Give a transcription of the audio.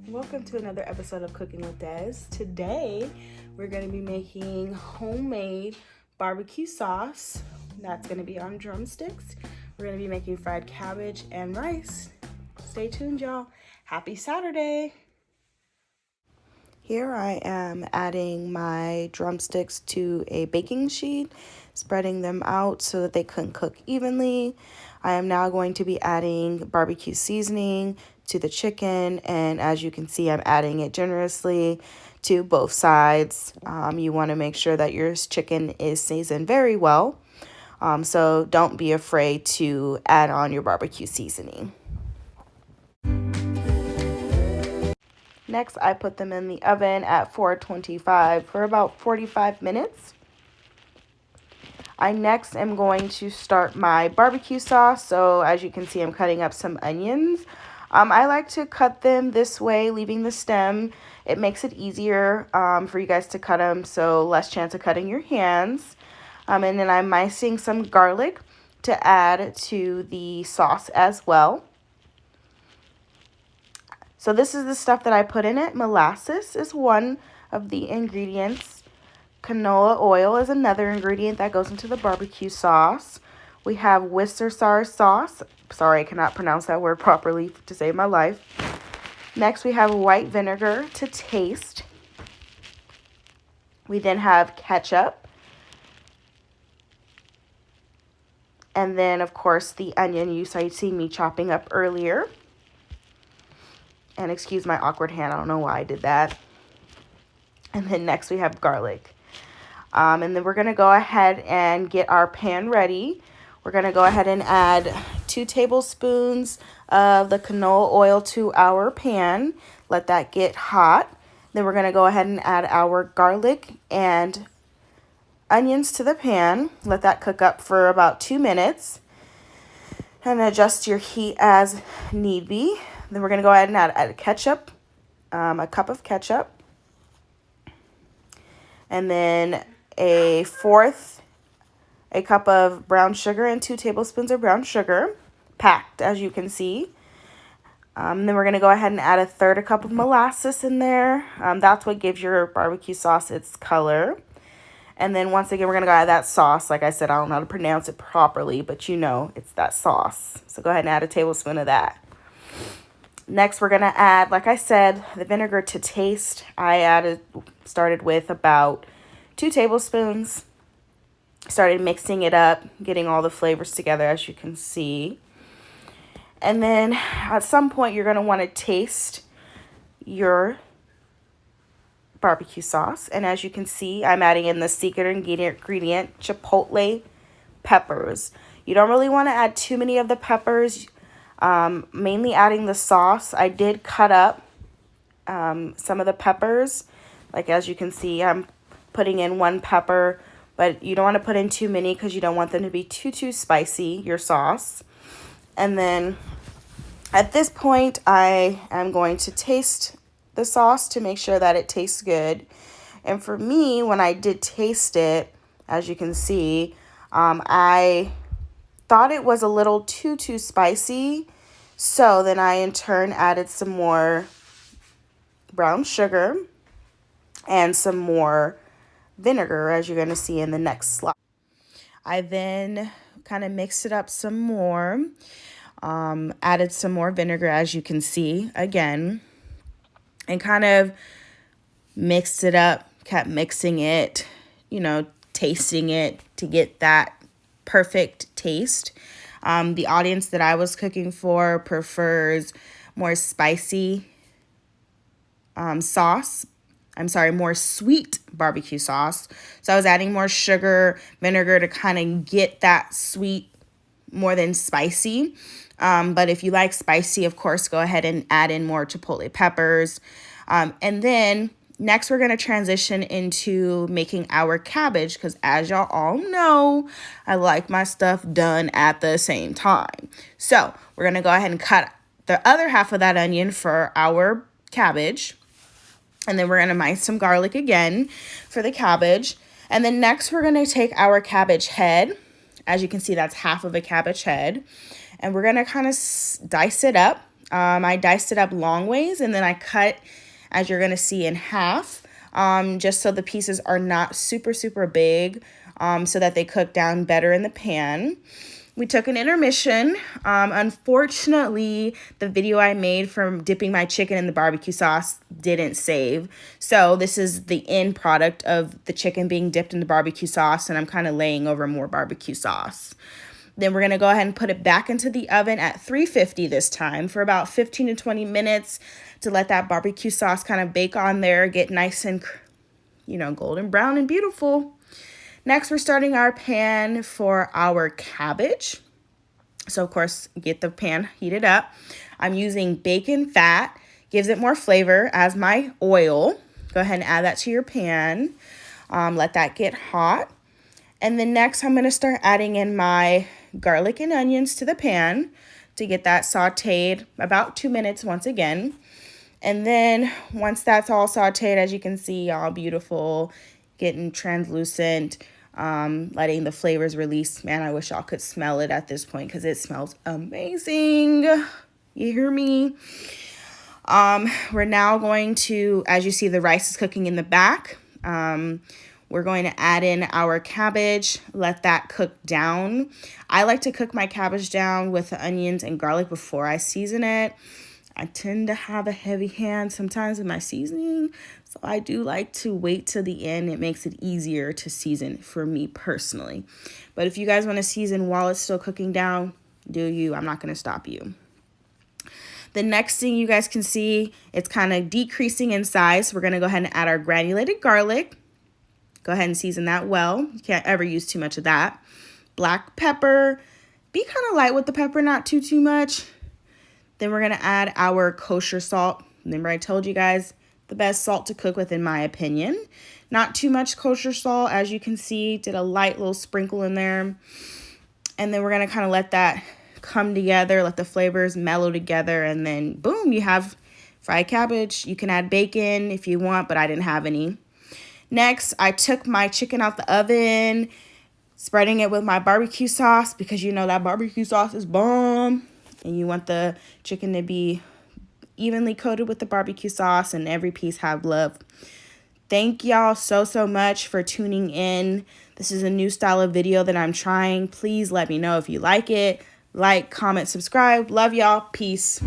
Welcome to another episode of Cooking with Des. Today, we're going to be making homemade barbecue sauce. That's going to be on drumsticks. We're going to be making fried cabbage and rice. Stay tuned, y'all. Happy Saturday. Here I am adding my drumsticks to a baking sheet, spreading them out so that they can cook evenly. I am now going to be adding barbecue seasoning to the chicken, and as you can see, I'm adding it generously to both sides. You want to make sure that your chicken is seasoned very well, so don't be afraid to add on your barbecue seasoning. Next, I put them in the oven at 425 for about 45 minutes. I next am going to start my barbecue sauce. So as you can see, I'm cutting up some onions. I like to cut them this way, leaving the stem. It makes it easier for you guys to cut them, so less chance of cutting your hands. And then I'm micing some garlic to add to the sauce as well. So this is the stuff that I put in it. Molasses is one of the ingredients. Canola oil is another ingredient that goes into the barbecue sauce. We have Worcestershire sauce. Sorry, I cannot pronounce that word properly to save my life. Next, we have white vinegar to taste. We then have ketchup. And then, of course, the onion you see me chopping up earlier. And excuse my awkward hand. I don't know why I did that. And then next we have garlic. And then we're going to go ahead and get our pan ready. We're going to go ahead and add 2 tablespoons of the canola oil to our pan. Let that get hot. Then we're going to go ahead and add our garlic and onions to the pan. Let that cook up for about 2 minutes. And adjust your heat as need be. Then we're going to go ahead and add ketchup, a cup of ketchup. And then a cup of brown sugar and 2 tablespoons of brown sugar, packed as you can see. Then we're going to go ahead and add a cup of molasses in there. That's what gives your barbecue sauce its color. And then once again, we're going to go add that sauce. Like I said, I don't know how to pronounce it properly, but you know it's that sauce. So go ahead and add a tablespoon of that. Next, we're going to add, like I said, the vinegar to taste. I started with about 2 tablespoons. Started mixing it up, getting all the flavors together, as you can see. And then at some point, you're going to want to taste your barbecue sauce. And as you can see, I'm adding in the secret ingredient, Chipotle peppers. You don't really want to add too many of the peppers. Mainly adding the sauce. I did cut up some of the peppers. Like as you can see, I'm putting in 1 pepper, but you don't want to put in too many because you don't want them to be too spicy, your sauce. And then at this point, I am going to taste the sauce to make sure that it tastes good. And for me, when I did taste it, as you can see, I thought it was a little too spicy. So then I in turn added some more brown sugar and some more vinegar, as you're going to see in the next slide. I then kind of mixed it up some more, added some more vinegar, as you can see again, and kind of mixed it up, kept mixing it, tasting it to get that perfect taste. The audience that I was cooking for prefers more spicy more sweet barbecue sauce. So I was adding more sugar, vinegar to kind of get that sweet more than spicy. But if you like spicy, of course, go ahead and add in more chipotle peppers. And then next, we're going to transition into making our cabbage because as y'all all know, I like my stuff done at the same time. So we're going to go ahead and cut the other half of that onion for our cabbage. And then we're going to mice some garlic again for the cabbage. And then next, we're going to take our cabbage head. As you can see, that's half of a cabbage head. And we're going to kind of dice it up. I diced it up long ways, and then I cut, as you're going to see, in half, just so the pieces are not super, super big, so that they cook down better in the pan. We took an intermission. Unfortunately, the video I made from dipping my chicken in the barbecue sauce didn't save. So this is the end product of the chicken being dipped in the barbecue sauce, and I'm kind of laying over more barbecue sauce. Then we're going to go ahead and put it back into the oven at 350 this time for about 15 to 20 minutes to let that barbecue sauce kind of bake on there, get nice and, golden brown and beautiful. Next, we're starting our pan for our cabbage. So, of course, get the pan heated up. I'm using bacon fat. Gives it more flavor as my oil. Go ahead and add that to your pan. Let that get hot. And then next, I'm going to start adding in my garlic and onions to the pan to get that sauteed about 2 minutes once again. And then once that's all sauteed, as you can see, all beautiful, getting translucent, letting the flavors release. Man, I wish y'all could smell it at this point because it smells amazing. You hear me? We're now going to, as you see, the rice is cooking in the back. We're going to add in our cabbage, let that cook down. I like to cook my cabbage down with the onions and garlic before I season it. I tend to have a heavy hand sometimes with my seasoning, so I do like to wait till the end. It makes it easier to season for me personally. But if you guys want to season while it's still cooking down, do you. I'm not going to stop you. The next thing you guys can see, it's kind of decreasing in size. So we're going to go ahead and add our granulated garlic. Go ahead and season that well. You can't ever use too much of that. Black pepper. Be kind of light with the pepper, not too much. Then we're going to add our kosher salt. Remember I told you guys the best salt to cook with in my opinion. Not too much kosher salt, as you can see. Did a light little sprinkle in there. And then we're going to kind of let that come together, let the flavors mellow together, and then boom, you have fried cabbage. You can add bacon if you want, but I didn't have any. Next, I took my chicken out the oven, spreading it with my barbecue sauce because you know that barbecue sauce is bomb. And you want the chicken to be evenly coated with the barbecue sauce and every piece have love. Thank y'all so much for tuning in. This is a new style of video that I'm trying. Please let me know if you like it. Like, comment, subscribe. Love y'all. Peace.